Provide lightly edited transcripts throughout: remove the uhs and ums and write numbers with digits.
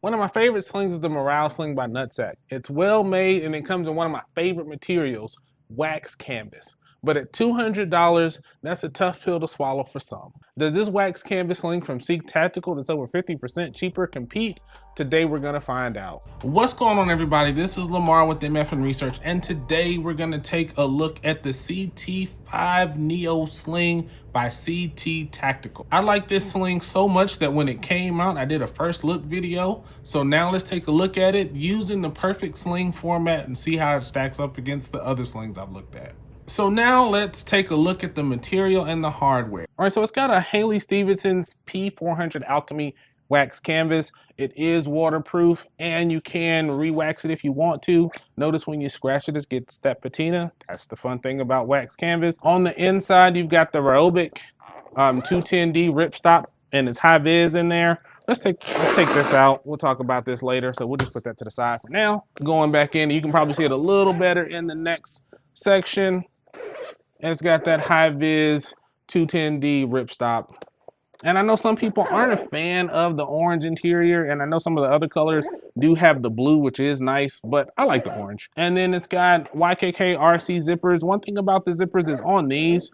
One of my favorite slings is the Morale Sling by Nutsack. It's well made and it comes in one of my favorite materials, wax canvas. But at $200, that's a tough pill to swallow for some. Does this wax canvas sling from CTactical that's over 50% cheaper compete? Today we're gonna find out. What's going on, everybody? This is Lamar with MFinResearch, and today we're gonna take a look at the CT5 Neo Sling by CTactical. I like this sling so much that when it came out, I did a first look video. So now let's take a look at it using the Perfect Sling format and see how it stacks up against the other slings I've looked at. So now let's take a look at the material and the hardware. All right, so it's got a Halley Stevensons P400 Alchemy wax canvas. It is waterproof and you can re-wax it if you want to. Notice when you scratch it, it gets that patina. That's the fun thing about wax canvas. On the inside, you've got the Ryobic 210D ripstop and it's high vis in there. Let's take this out. We'll talk about this later. So we'll just put that to the side for now. Going back in, you can probably see it a little better in the next section. And it's got that high vis 210D ripstop. And I know some people aren't a fan of the orange interior, and I know some of the other colors do have the blue, which is nice, but I like the orange. And then it's got YKK RC zippers. One thing about the zippers is on these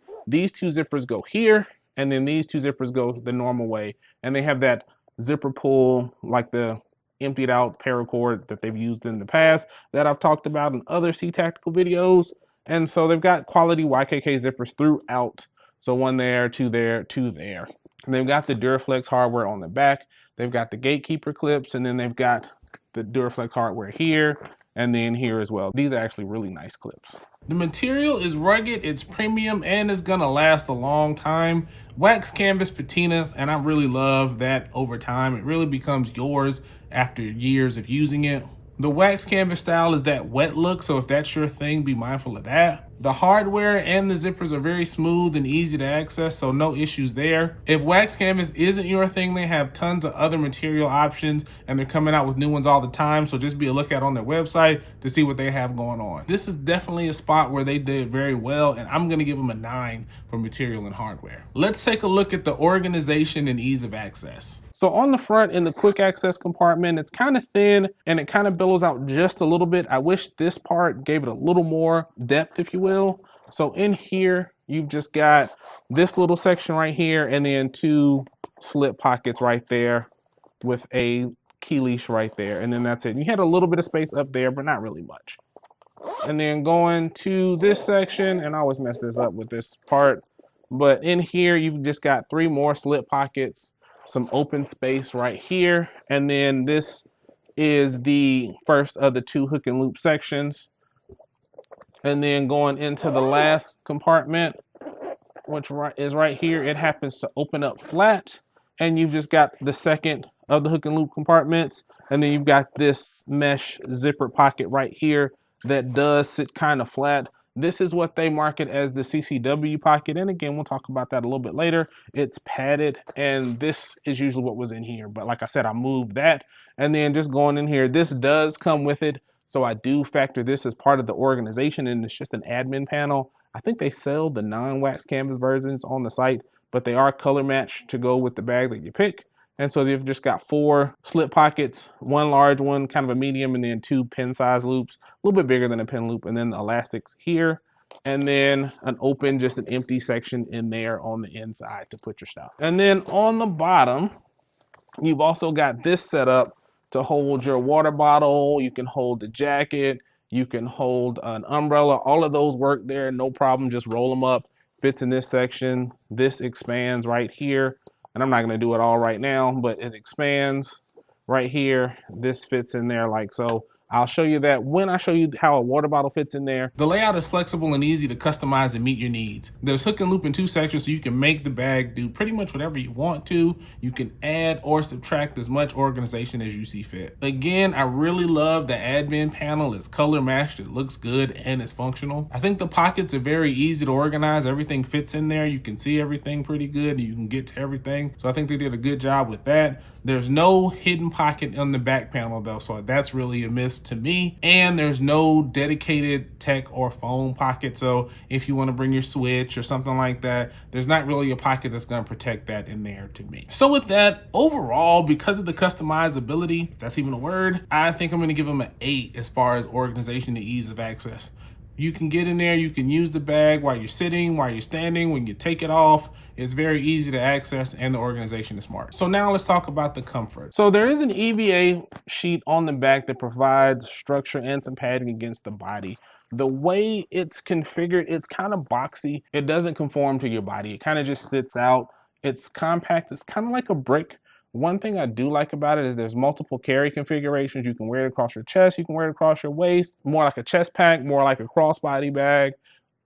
two zippers go here, and then these two zippers go the normal way. And they have that zipper pull, like the emptied out paracord that they've used in the past that I've talked about in other CTactical videos. And so they've got quality YKK zippers throughout. So one there, two there, two there. And they've got the Duraflex hardware on the back. They've got the gatekeeper clips, and then they've got the Duraflex hardware here and then here as well. These are actually really nice clips. The material is rugged, it's premium, and it's gonna last a long time. Wax canvas patinas, and I really love that over time. It really becomes yours after years of using it. The wax canvas style is that wet look, so if that's your thing, be mindful of that. The hardware and the zippers are very smooth and easy to access, so no issues there. If wax canvas isn't your thing, they have tons of other material options and they're coming out with new ones all the time, so just be a lookout on their website to see what they have going on. This is definitely a spot where they did very well, and I'm gonna give them a 9 for material and hardware. Let's take a look at the organization and ease of access. So on the front in the quick access compartment, it's kind of thin and it kind of billows out just a little bit. I wish this part gave it a little more depth, if you will. So in here, you've just got this little section right here and then 2 slip pockets right there with a key leash right there. And then that's it. You had a little bit of space up there, but not really much. And then going to this section, and I always mess this up with this part, but in here, you've just got 3 more slip pockets, some open space right here, and then this is the first of the 2 hook and loop sections. And then going into the last compartment, which is right here, it happens to open up flat, and you've just got the second of the hook and loop compartments, and then you've got this mesh zipper pocket right here that does sit kind of flat. This is what they market as the CCW pocket. And again, we'll talk about that a little bit later. It's padded, and this is usually what was in here. But like I said, I moved that. And then just going in here, this does come with it. So I do factor this as part of the organization, and it's just an admin panel. I think they sell the non-wax canvas versions on the site, but they are color matched to go with the bag that you pick. And so they've just got 4 slip pockets, 1 large one, kind of a medium, and then 2 pin size loops, a little bit bigger than a pin loop, and then the elastics here, and then an open, just an empty section in there on the inside to put your stuff. And then on the bottom, you've also got this set up to hold your water bottle. You can hold the jacket, you can hold an umbrella. All of those work there, no problem. Just roll them up, fits in this section. This expands right here. And I'm not going to do it all right now, but it expands right here. This fits in there like so. I'll show you that when I show you how a water bottle fits in there. The layout is flexible and easy to customize and meet your needs. There's hook and loop in 2 sections, so you can make the bag do pretty much whatever you want to. You can add or subtract as much organization as you see fit. Again, I really love the admin panel. It's color matched, it looks good, and it's functional. I think the pockets are very easy to organize. Everything fits in there. You can see everything pretty good. You can get to everything. So I think they did a good job with that. There's no hidden pocket on the back panel though, so that's really a miss to me. And there's no dedicated tech or phone pocket, so if you want to bring your Switch or something like that, there's not really a pocket that's going to protect that in there to me. So with that, overall, because of the customizability, if that's even a word, I think I'm going to give them an 8 as far as organization and ease of access. You can get in there, you can use the bag while you're sitting, while you're standing, when you take it off. It's very easy to access and the organization is smart. So now let's talk about the comfort. So there is an EVA sheet on the back that provides structure and some padding against the body. The way it's configured, it's kind of boxy. It doesn't conform to your body. It kind of just sits out. It's compact. It's kind of like a brick. One thing I do like about it is there's multiple carry configurations. You can wear it across your chest, you can wear it across your waist, more like a chest pack, more like a crossbody bag.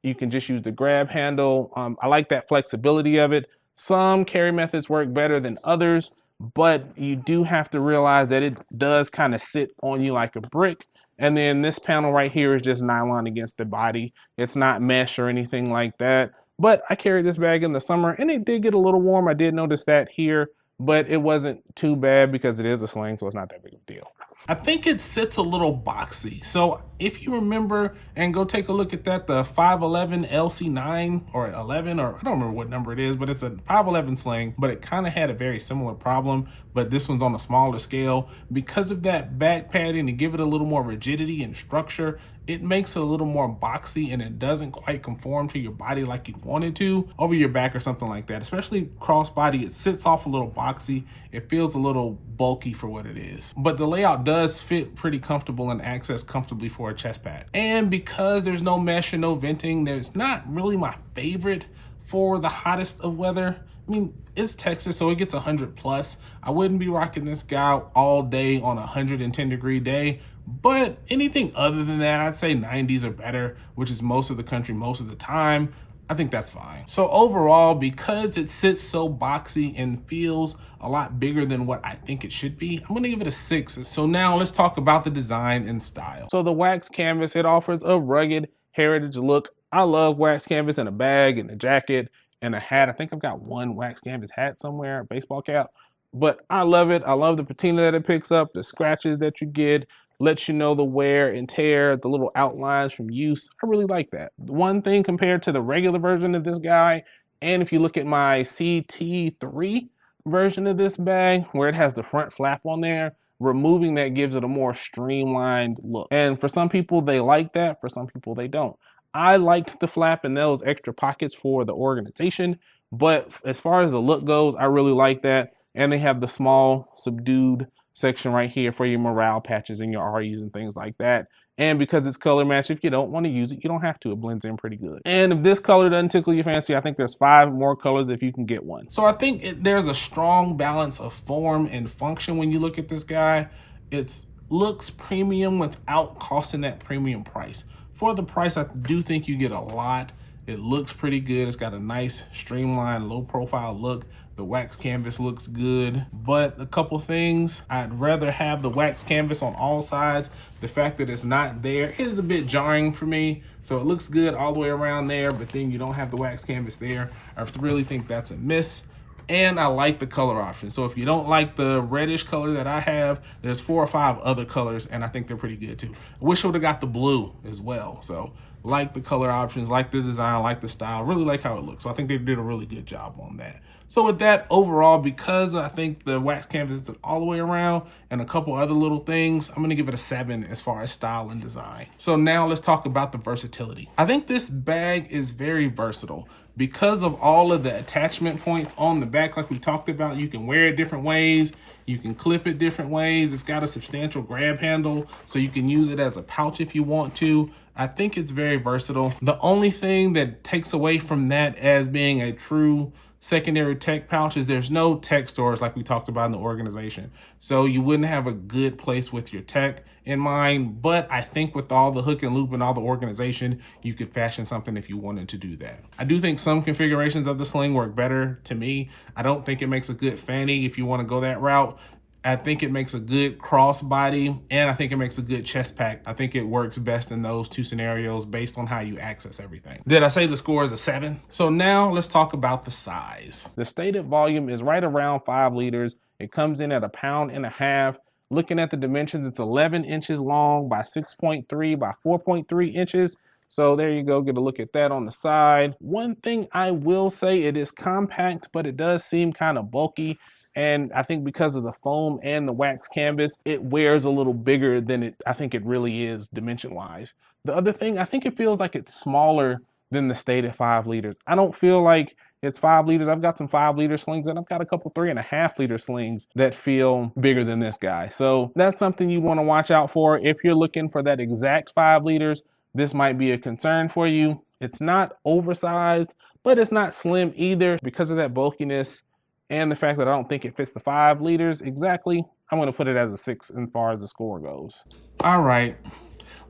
You can just use the grab handle. I like that flexibility of it. Some carry methods work better than others, but you do have to realize that it does kind of sit on you like a brick. And then this panel right here is just nylon against the body. It's not mesh or anything like that. But I carried this bag in the summer and it did get a little warm. I did notice that here, but it wasn't too bad because it is a sling, so it's not that big of a deal. I think it sits a little boxy. So if you remember, and go take a look at that, the 511 LC9 or 11, or I don't remember what number it is, but it's a 511 sling, but it kind of had a very similar problem, but this one's on a smaller scale. Because of that back padding to give it a little more rigidity and structure, it makes it a little more boxy and it doesn't quite conform to your body like you'd want it to over your back or something like that. Especially crossbody, it sits off a little boxy. It feels a little bulky for what it is. But the layout does fit pretty comfortable and access comfortably for a chest pad. And because there's no mesh and no venting, there's not really my favorite for the hottest of weather. I mean, it's Texas, so it gets 100 plus. I wouldn't be rocking this guy all day on a 110-degree day. But anything other than that, I'd say 90s or better, which is most of the country most of the time. I think that's fine. So overall, because it sits so boxy and feels a lot bigger than what I think it should be, I'm gonna give it a 6. So now let's talk about the design and style. So the wax canvas, it offers a rugged heritage look. I love wax canvas in a bag and a jacket and a hat. I think I've got one wax canvas hat somewhere, a baseball cap, but I love it. I love the patina that it picks up, the scratches that you get, lets you know the wear and tear, the little outlines from use. I really like that. One thing compared to the regular version of this guy, and if you look at my CT3 version of this bag, where it has the front flap on there, removing that gives it a more streamlined look. And for some people, they like that. For some people, they don't. I liked the flap and those extra pockets for the organization, but as far as the look goes, I really like that. And they have the small, subdued section right here for your morale patches and your REs and things like that. And because it's color match, if you don't want to use it, you don't have to. It blends in pretty good. And if this color doesn't tickle your fancy, I think there's 5 more colors if you can get one. So I think there's a strong balance of form and function when you look at this guy. It looks premium without costing that premium price. For the price, I do think you get a lot. It looks pretty good. It's got a nice streamlined, low profile look. The wax canvas looks good, but a couple things, I'd rather have the wax canvas on all sides. The fact that it's not there is a bit jarring for me. So it looks good all the way around there, but then you don't have the wax canvas there. I really think that's a miss. And I like the color option. So if you don't like the reddish color that I have, there's 4 or 5 other colors and I think they're pretty good too. I wish I would have got the blue as well. So like the color options, like the design, like the style, really like how it looks. So I think they did a really good job on that. So with that, overall, because I think the wax canvas is all the way around and a couple other little things, I'm gonna give it a 7 as far as style and design. So now let's talk about the versatility. I think this bag is very versatile. Because of all of the attachment points on the back, like we talked about, you can wear it different ways, you can clip it different ways. It's got a substantial grab handle, so you can use it as a pouch if you want to. I think it's very versatile. The only thing that takes away from that as being a true secondary tech pouch is there's no tech stores like we talked about in the organization. So you wouldn't have a good place with your tech in mind, but I think with all the hook and loop and all the organization, you could fashion something if you wanted to do that. I do think some configurations of the sling work better to me. I don't think it makes a good fanny if you want to go that route. I think it makes a good crossbody, and I think it makes a good chest pack. I think it works best in those 2 scenarios based on how you access everything. Did I say the score is a 7? So now let's talk about the size. The stated volume is right around 5 liters. It comes in at 1.5 pounds. Looking at the dimensions, it's 11 inches long by 6.3 by 4.3 inches. So there you go, get a look at that on the side. One thing I will say, it is compact, but it does seem kind of bulky. And I think because of the foam and the wax canvas, it wears a little bigger than I think it really is dimension-wise. The other thing, I think it feels like it's smaller than the stated 5 liters. I don't feel like it's 5 liters. I've got some 5-liter slings, and I've got a couple 3.5-liter slings that feel bigger than this guy. So that's something you want to watch out for. If you're looking for that exact 5 liters, this might be a concern for you. It's not oversized, but it's not slim either. Because of that bulkiness and the fact that I don't think it fits the 5 liters exactly, I'm going to put it as a 6 as far as the score goes. All right,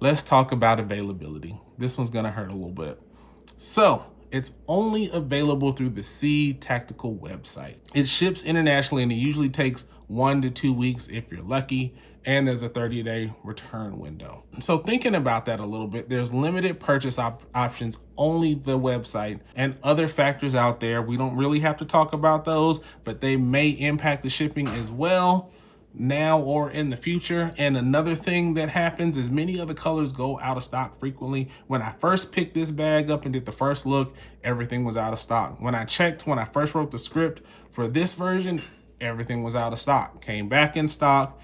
let's talk about availability. This one's going to hurt a little bit. So it's only available through the CTactical website. It ships internationally, and it usually takes 1 to 2 weeks if you're lucky, and there's a 30-day return window. So thinking about that a little bit, there's limited purchase options, only the website, and other factors out there. We don't really have to talk about those, but they may impact the shipping as well, now or in the future. And another thing that happens is many of the colors go out of stock frequently. When I first picked this bag up and did the first look, everything was out of stock. When I checked, when I first wrote the script for this version, everything was out of stock. Came back in stock.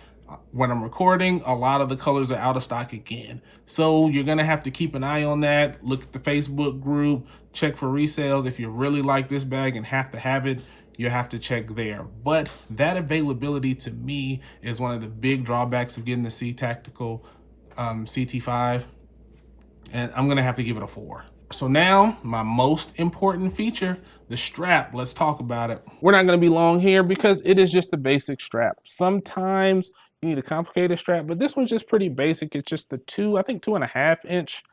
When I'm recording, a lot of the colors are out of stock again. So you're gonna have to keep an eye on that. Look at the Facebook group, check for resales. If you really like this bag and have to have it, you have to check there. But that availability to me is one of the big drawbacks of getting the CTactical CT5, and I'm gonna have to give it a 4. So now my most important feature, the strap. Let's talk about it. We're not gonna be long here because it is just the basic strap. Sometimes you need a complicated strap, but this one's just pretty basic. It's just the 2.5 inch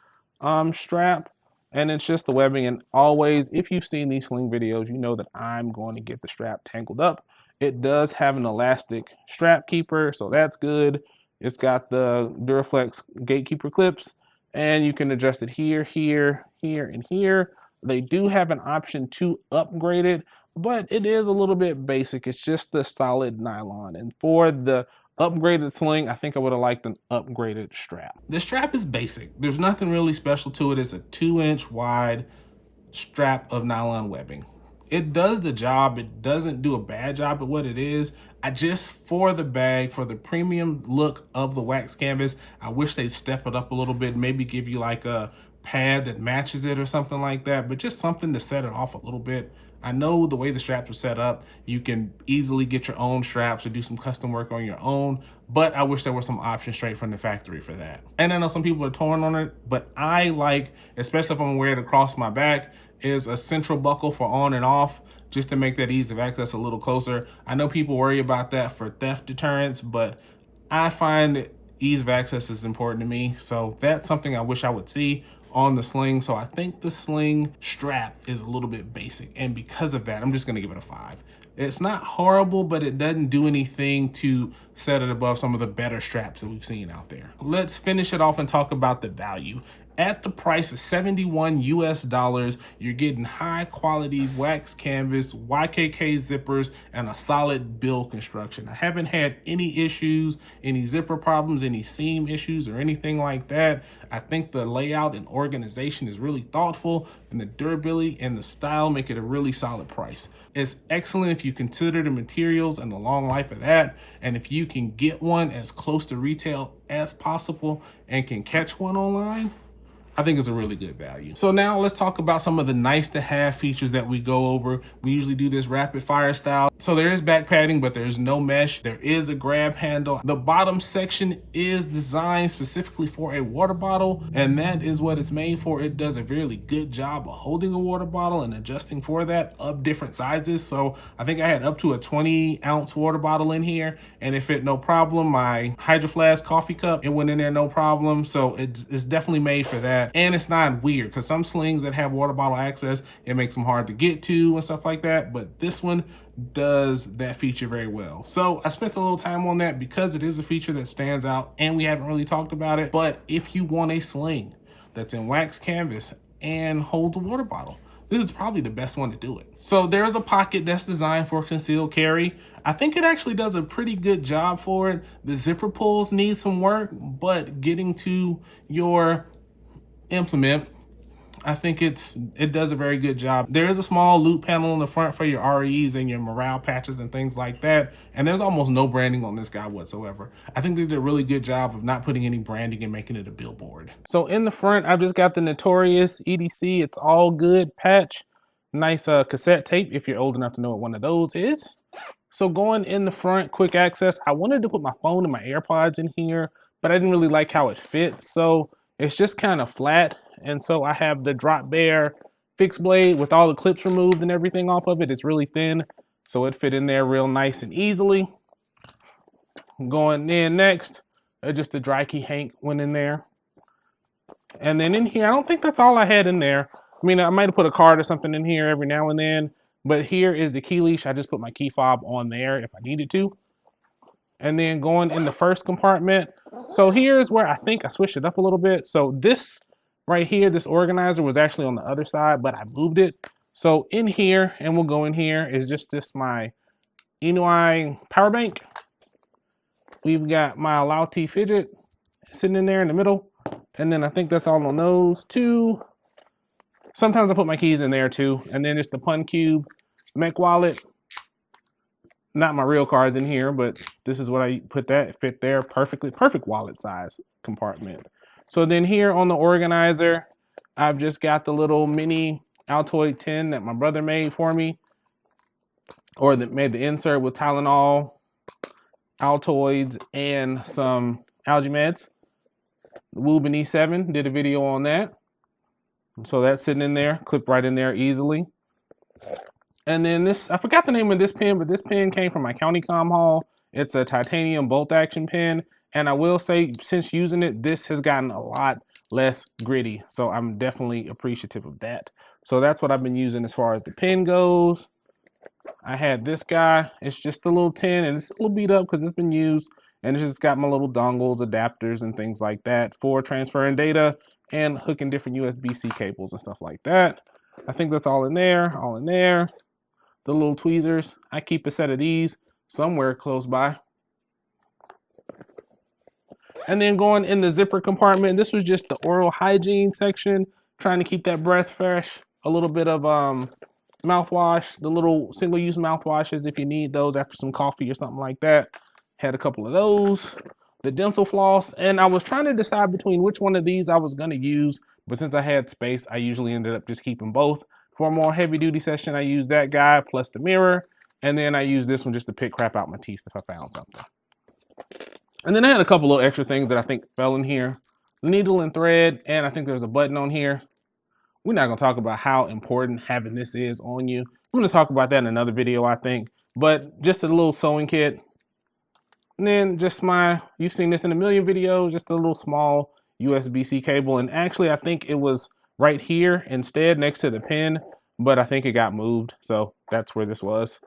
strap. And it's just the webbing. And always, if you've seen these sling videos, you know that I'm going to get the strap tangled up. It does have an elastic strap keeper, so that's good. It's got the Duraflex gatekeeper clips, and you can adjust it here, here, here, and here. They do have an option to upgrade it, but it is a little bit basic. It's just the solid nylon. And for the upgraded sling, I think I would have liked an upgraded strap. The strap is basic. There's nothing really special to it. It's a 2-inch wide strap of nylon webbing. It does the job. It doesn't do a bad job at what it is. For the bag, for the premium look of the wax canvas, I wish they'd step it up a little bit, maybe give you like a pad that matches it or something like that, but just something to set it off a little bit. I know the way the straps are set up, you can easily get your own straps or do some custom work on your own, but I wish there were some options straight from the factory for that. And I know some people are torn on it, but I like, especially if I'm wearing it across my back, is a central buckle for on and off, just to make that ease of access a little closer. I know people worry about that for theft deterrence, but I find ease of access is important to me. So that's something I wish I would see on the sling. So I think the sling strap is a little bit basic, and because of that, I'm just gonna give it a 5. It's not horrible, but it doesn't do anything to set it above some of the better straps that we've seen out there. Let's finish it off and talk about the value. At the price of $71 US, you're getting high quality wax canvas, YKK zippers, and a solid bill construction. I haven't had any issues, any zipper problems, any seam issues, or anything like that. I think the layout and organization is really thoughtful, and the durability and the style make it a really solid price. It's excellent if you consider the materials and the long life of that, and if you can get one as close to retail as possible and can catch one online, I think it's a really good value. So now let's talk about some of the nice to have features that we go over. We usually do this rapid fire style. So there is back padding, but there's no mesh. There is a grab handle. The bottom section is designed specifically for a water bottle, and that is what it's made for. It does a really good job of holding a water bottle and adjusting for that of different sizes. So I think I had up to a 20-ounce water bottle in here, and it fit no problem. My Hydro Flask coffee cup, it went in there no problem. So it's definitely made for that. And it's not weird, because some slings that have water bottle access, it makes them hard to get to and stuff like that, but this one does that feature very well. So I spent a little time on that because it is a feature that stands out and we haven't really talked about it. But if you want a sling that's in wax canvas and holds a water bottle, this is probably the best one to do it. So there's a pocket that's designed for concealed carry. I think it actually does a pretty good job for it. The zipper pulls need some work, but getting to your implement, I think it does a very good job. There is a small loop panel in the front for your REs and your morale patches and things like that. And there's almost no branding on this guy whatsoever. I think they did a really good job of not putting any branding and making it a billboard. So in the front, I've just got the notorious EDC It's All Good patch. Nice cassette tape if you're old enough to know what one of those is. So going in the front, quick access, I wanted to put my phone and my AirPods in here, but I didn't really like how it fit. So it's just kind of flat. And so I have the drop bear fixed blade with all the clips removed and everything off of it. It's really thin, so it fit in there real nice and easily. Going in next, just the dry key Hank went in there. And then in here, I don't think that's all I had in there. I mean, I might have put a card or something in here every now and then, but here is the key leash. I just put my key fob on there if I needed to. And then going in the first compartment. So here's where I think I switched it up a little bit. So this right here, this organizer was actually on the other side, but I moved it. So in here, and we'll go in here, is just this my Inuai power bank. We've got my Loadout fidget sitting in there in the middle. And then I think that's all on those two. Sometimes I put my keys in there too. And then just the Pun Cube mech wallet. Not my real cards in here, but this is what I put that. It fit there perfectly. Perfect wallet size compartment. So then here on the organizer, I've just got the little mini Altoid tin that my brother made for me. Or that made the insert with Tylenol, Altoids, and some algae meds. Wooben E7 did a video on that. So that's sitting in there, clipped right in there easily. And then this, I forgot the name of this pen, but this pen came from my county comm haul. It's a titanium bolt action pen. And I will say, since using it, this has gotten a lot less gritty. So I'm definitely appreciative of that. So that's what I've been using as far as the pen goes. I had this guy. It's just a little tin and it's a little beat up because it's been used. And it's just got my little dongles, adapters, and things like that for transferring data and hooking different USB-C cables and stuff like that. I think that's all in there, all in there. The little tweezers, I keep a set of these somewhere close by. And then going in the zipper compartment, this was just the oral hygiene section, trying to keep that breath fresh. A little bit of mouthwash, the little single-use mouthwashes if you need those after some coffee or something like that. Had a couple of those. The dental floss, and I was trying to decide between which one of these I was going to use, but since I had space, I usually ended up just keeping both. For a more heavy-duty session, I used that guy plus the mirror, and then I used this one just to pick crap out my teeth if I found something. And then I had a couple of extra things that I think fell in here. Needle and thread, and I think there's a button on here. We're not going to talk about how important having this is on you. I'm going to talk about that in another video, I think. But just a little sewing kit. And then just you've seen this in a million videos, just a little small USB-C cable. And actually, I think it was right here instead next to the pen, but I think it got moved. So that's where this was.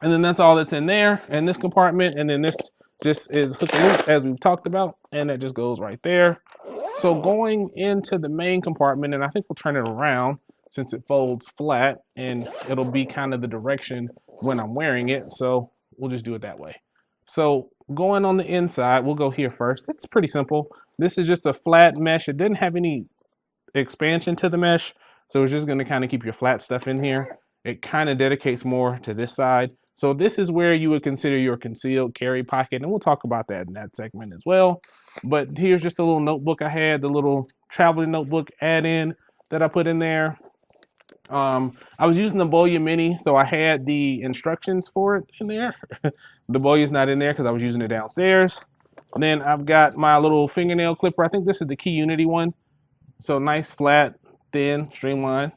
And then that's all that's in there in this compartment. And then this just is hook and loop as we've talked about. And it just goes right there. So going into the main compartment, and I think we'll turn it around since it folds flat and it'll be kind of the direction when I'm wearing it. So we'll just do it that way. So going on the inside, we'll go here first. It's pretty simple. This is just a flat mesh. It didn't have any expansion to the mesh, so it's just going to kind of keep your flat stuff in here. It kind of dedicates more to this side. So this is where you would consider your concealed carry pocket, and we'll talk about that in that segment as well. But here's just a little notebook I had, the little traveling notebook add-in that I put in there. I was using the Boya Mini, so I had the instructions for it in there. The Boya's not in there because I was using it downstairs. And then I've got my little fingernail clipper. I think this is the Key Unity one. So nice, flat, thin, streamlined.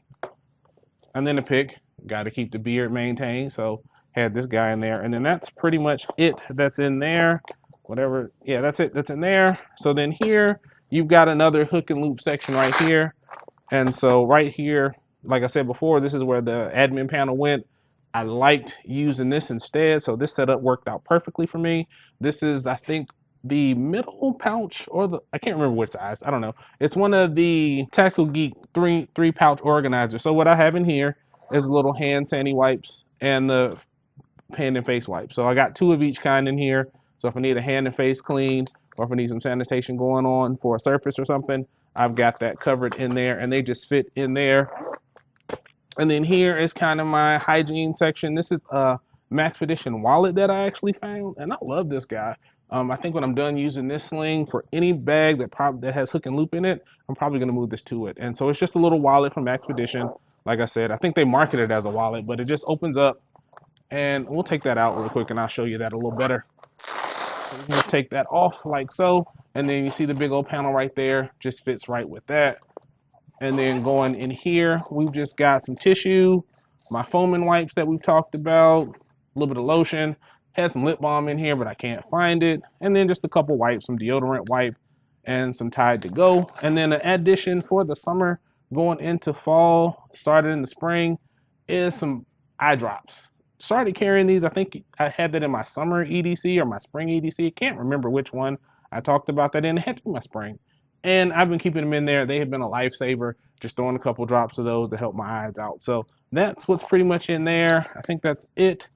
And then a pick. Got to keep the beard maintained, so had this guy in there. And then that's pretty much it that's in there. Whatever, yeah, that's it, that's in there. So then here, you've got another hook and loop section right here. And so right here, like I said before, this is where the admin panel went. I liked using this instead, so this setup worked out perfectly for me. This is, I think, the middle pouch or I can't remember which size. I don't know. It's one of the Tactical Geek three pouch organizers. So what I have in here is little hand sandy wipes and the hand and face wipes. So I got 2 of each kind in here. So if I need a hand and face clean, or if I need some sanitation going on for a surface or something, I've got that covered in there, and they just fit in there. And then here is kind of my hygiene section. This is a Maxpedition wallet that I actually found, and I love this guy. I think when I'm done using this sling for any bag that has hook and loop in it, I'm probably going to move this to it. And so it's just a little wallet from Maxpedition. Like I said, I think they market it as a wallet, but it just opens up, and we'll take that out real quick, and I'll show you that a little better. So you can take that off like so, and then you see the big old panel right there, just fits right with that. And then going in here, we've just got some tissue, my foaming wipes that we've talked about, a little bit of lotion, had some lip balm in here, but I can't find it. And then just a couple wipes, some deodorant wipe and some Tide to Go. And then an addition for the summer going into fall, started in the spring, is some eye drops. Started carrying these, I think I had that in my summer EDC or my spring EDC. Can't remember which one I talked about that in. It had to be my spring. And I've been keeping them in there. They have been a lifesaver, just throwing a couple drops of those to help my eyes out. So that's what's pretty much in there. I think that's it.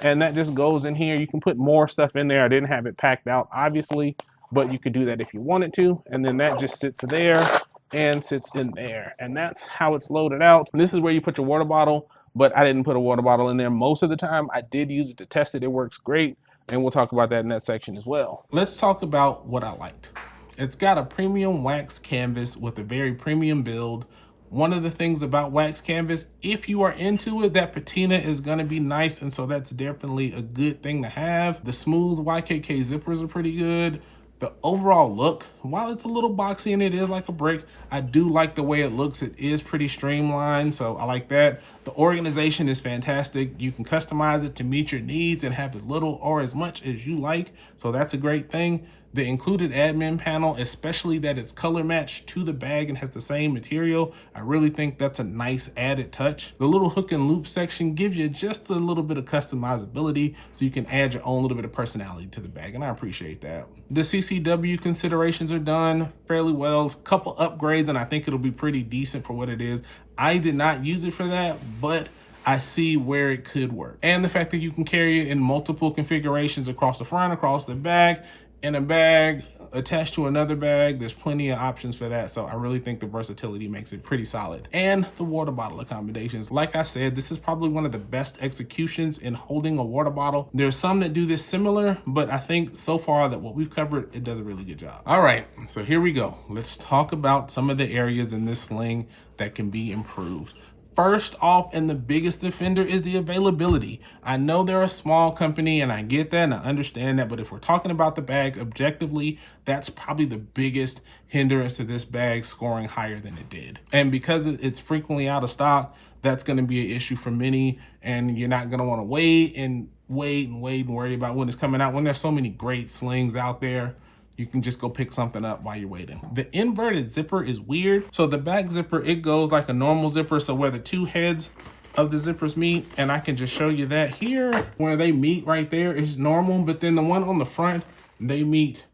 And that just goes in here. You can put more stuff in there. I didn't have it packed out, obviously, but you could do that if you wanted to. And then that just sits there and sits in there. And that's how it's loaded out. And this is where you put your water bottle, but I didn't put a water bottle in there most of the time. I did use it to test it. It works great. And we'll talk about that in that section as well. Let's talk about what I liked. It's got a premium wax canvas with a very premium build. One of the things about wax canvas, if you are into it, that patina is going to be nice, and so that's definitely a good thing to have. The smooth YKK zippers are pretty good. The overall look, while it's a little boxy and it is like a brick, I do like the way it looks. It is pretty streamlined, so I like that. The organization is fantastic. You can customize it to meet your needs and have as little or as much as you like, so that's a great thing. The included admin panel, especially that it's color matched to the bag and has the same material, I really think that's a nice added touch. The little hook and loop section gives you just a little bit of customizability, so you can add your own little bit of personality to the bag, and I appreciate that. The CCW considerations are done fairly well. A couple upgrades, and I think it'll be pretty decent for what it is. I did not use it for that, but I see where it could work. And the fact that you can carry it in multiple configurations across the front, across the back, in a bag, attached to another bag, there's plenty of options for that. So I really think the versatility makes it pretty solid. And the water bottle accommodations. Like I said, this is probably one of the best executions in holding a water bottle. There's some that do this similar, but I think so far that what we've covered, it does a really good job. All right, so here we go. Let's talk about some of the areas in this sling that can be improved. First off, and the biggest offender is the availability. I know they're a small company and I get that and I understand that, but if we're talking about the bag objectively, that's probably the biggest hindrance to this bag scoring higher than it did. And because it's frequently out of stock, that's going to be an issue for many, and you're not going to want to wait and worry about when it's coming out. When there's so many great slings out there, you can just go pick something up while you're waiting. The inverted zipper is weird. So the back zipper, it goes like a normal zipper. So where the two heads of the zippers meet, and I can just show you that here, where they meet right there is normal. But then the one on the front, they meet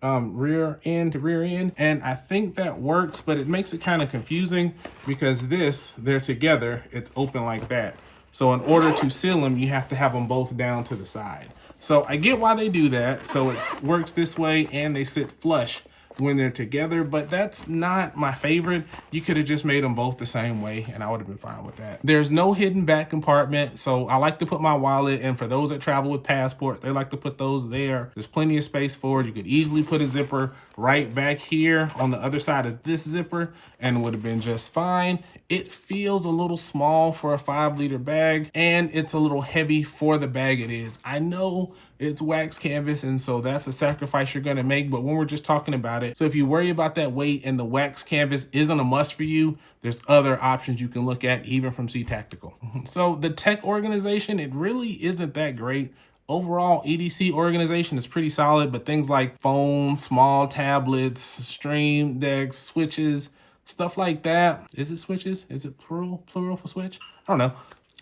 rear end to rear end. And I think that works, but it makes it kind of confusing because they're together, it's open like that. So in order to seal them, you have to have them both down to the side. So I get why they do that. So it works this way and they sit flush when they're together, but that's not my favorite. You could have just made them both the same way and I would have been fine with that. There's no hidden back compartment. So I like to put my wallet, and for those that travel with passports, they like to put those there. There's plenty of space for it. You could easily put a zipper right back here on the other side of this zipper and it would have been just fine. It feels a little small for a 5-liter bag, and it's a little heavy for the bag it is. I know it's wax canvas, and so that's a sacrifice you're gonna make, but when we're just talking about it, so if you worry about that weight and the wax canvas isn't a must for you, there's other options you can look at, even from CTactical. So the tech organization, it really isn't that great. Overall, EDC organization is pretty solid, but things like phone, small tablets, stream decks, switches, stuff like that. Is it switches? Is it plural for switch? I don't know.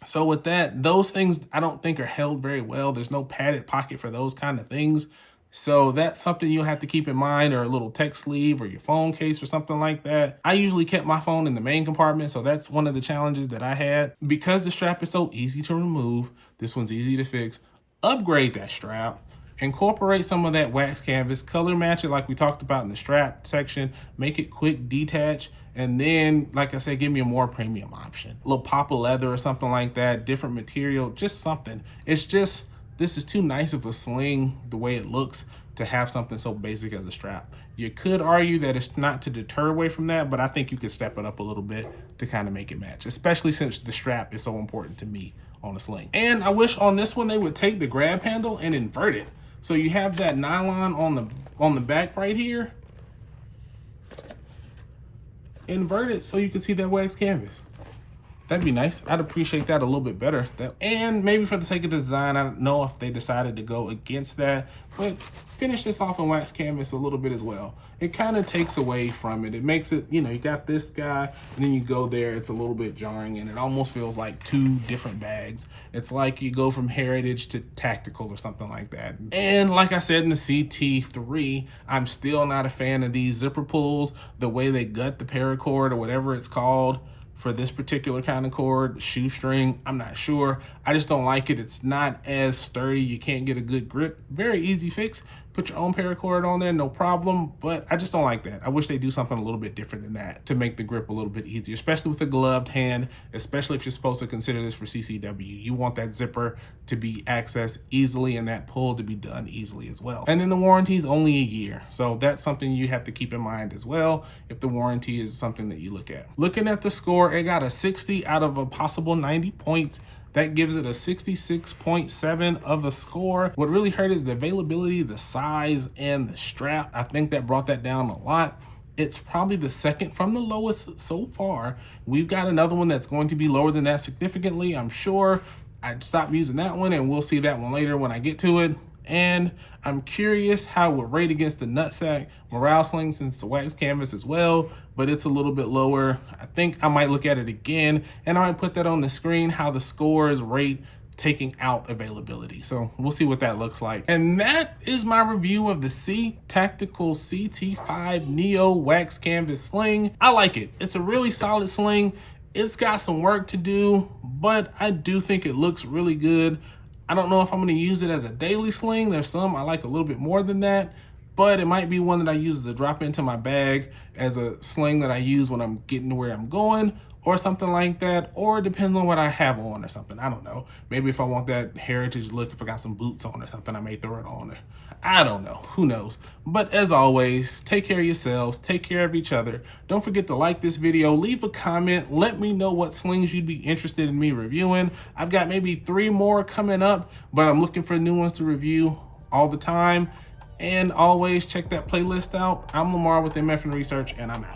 So with that, those things I don't think are held very well. There's no padded pocket for those kind of things. So that's something you'll have to keep in mind, or a little text sleeve or your phone case or something like that. I usually kept my phone in the main compartment, so that's one of the challenges that I had. Because the strap is so easy to remove, this one's easy to fix, upgrade that strap. Incorporate some of that wax canvas, color match it like we talked about in the strap section, make it quick detach, and then, like I said, give me a more premium option. A little pop of leather or something like that, different material, just something. It's just, this is too nice of a sling the way it looks to have something so basic as a strap. You could argue that it's not to deter away from that, but I think you could step it up a little bit to kind of make it match, especially since the strap is so important to me on a sling. And I wish on this one they would take the grab handle and invert it. So you have that nylon on the back right here. Invert it so you can see that wax canvas. That'd be nice. I'd appreciate that a little bit better. And maybe for the sake of the design, I don't know if they decided to go against that, but finish this off in wax canvas a little bit as well. It kind of takes away from it. It makes it, you know, you got this guy, and then you go there, it's a little bit jarring, and it almost feels like two different bags. It's like you go from Heritage to Tactical or something like that. And like I said in the CT3, I'm still not a fan of these zipper pulls, the way they gut the paracord or whatever it's called. For this particular kind of cord, shoestring, I'm not sure. I just don't like it. It's not as sturdy. You can't get a good grip. Very easy fix. Put your own paracord on there, no problem, but I just don't like that. I wish they do something a little bit different than that to make the grip a little bit easier, especially with a gloved hand, especially if you're supposed to consider this for CCW. You want that zipper to be accessed easily and that pull to be done easily as well. And then the warranty is only a year, so that's something you have to keep in mind as well if the warranty is something that you look at. Looking at the score, it got a 60 out of a possible 90 points. That gives it a 66.7 of a score. What really hurt is the availability, the size, and the strap. I think that brought that down a lot. It's probably the second from the lowest so far. We've got another one that's going to be lower than that significantly, I'm sure. I'd stop using that one, and we'll see that one later when I get to it. And I'm curious how it would rate against the nutsack morale sling, since it's a wax canvas as well, but it's a little bit lower. I think I might look at it again, and I might put that on the screen, how the scores rate taking out availability. So we'll see what that looks like. And that is my review of the CTactical CT5 Neo Wax Canvas Sling. I like it. It's a really solid sling. It's got some work to do, but I do think it looks really good. I don't know if I'm going to use it as a daily sling. There's some I like a little bit more than that, but it might be one that I use as a drop into my bag, as a sling that I use when I'm getting to where I'm going or something like that, or it depends on what I have on or something. I don't know. Maybe if I want that heritage look, if I got some boots on or something, I may throw it on there. I don't know, who knows? But as always, take care of yourselves, take care of each other. Don't forget to like this video, leave a comment, let me know what slings you'd be interested in me reviewing. I've got maybe 3 more coming up, but I'm looking for new ones to review all the time. And always check that playlist out. I'm Lamar with MFinResearch, and I'm out.